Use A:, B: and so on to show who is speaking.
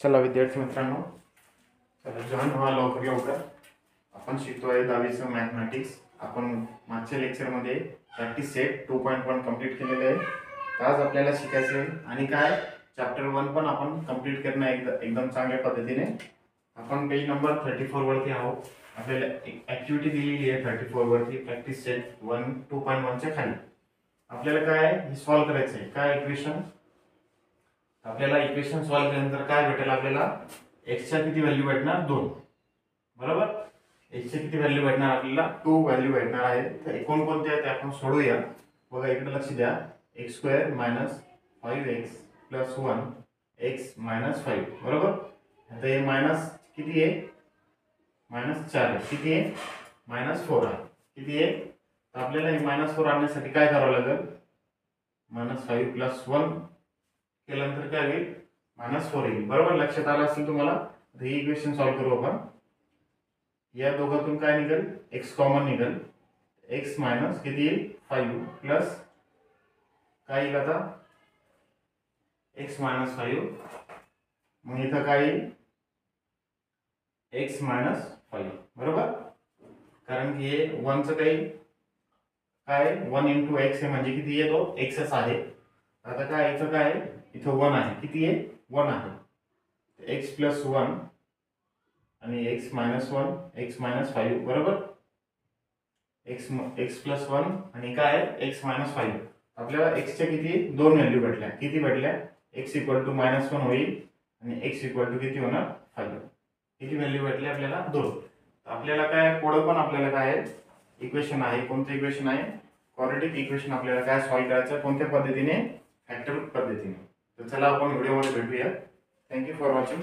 A: चला विद्यार्थी मित्रांनो, चला जॉईन व्हा लवकर लवकर. आपण शिकतोय 10वीचं मॅथमॅटिक्स. आपण मागच्या लेक्चरमध्ये प्रॅक्टिस सेट 2.1 कंप्लीट केलेलं आहे. तर आज आपल्याला शिकायचं आहे आणि काय चॅप्टर 1 पण आपण कंप्लीट करणं एकदम चांगल्या पद्धतीने. आपण पेज नंबर 34 वरती आहोत. आपल्याला एक ॲक्टिव्हिटी दिलेली आहे 34 वरती, प्रॅक्टिस सेट 2.1 च्या खाली. आपल्याला काय हे सॉल्व्ह करायचं आहे. काय इक्वेशन, आपल्याला इक्वेशन सॉल्व्ह केल्यानंतर काय भेटेल आपल्याला, x च्या किती व्हॅल्यू भेटणार 2. बरोबर, x च्या किती व्हॅल्यू भेटणार आपल्याला 2 व्हॅल्यू भेटणार आहे. तर कोणकोणते आहेत ते आपण सोडवूया. बघा इकडे लक्ष द्या. x² - 5x + 1 x - 5. बरोबर, आता हे मायनस किती आहे, -4 आहे. किती आहे, -4 आहे. किती आहे, तर आपल्याला हे -4 आणण्यासाठी काय करावं लागेल, -5 + 1 केल्यानंतर काय होईल, -4 येईल. बरोबर, लक्षात आलं असेल तुम्हाला. हे इक्वेशन सॉल्व्ह करू आपण. या दोघातून काय निघेल, x कॉमन निघेल. x मायनस किती येईल 5 प्लस काय येईल आता x - 5. मग इथं काय येईल x - 5. बरोबर, कारण की हे 1 चं काही काय 1 × x आहे म्हणजे किती येतो xच आहे. आता काय इथं काय इथं 1 आहे. किती आहे 1 आहे. x + 1 आणि x - 1 x - 5. बरोबर, x + 1 आणि काय x - 5. आपल्याला x च्या किती 2 व्हॅल्यू भेटल्या. किती भेटल्या, x = -1 होईल आणि x = किती होणार 5. किती व्हॅल्यू भेटली आपल्याला 2. आपल्याला काय पुढे पण आपल्याला काय इक्वेशन आहे. कोणतं इक्वेशन आहे, क्वाड्रॅटिक इक्वेशन. आपल्याला काय सॉल्व्ह करायचं, कोणत्या पद्धतीने, फॅक्टर पद्धतीने. तर चला आपण व्हिडिओमध्ये भेटूया. Thank you for watching.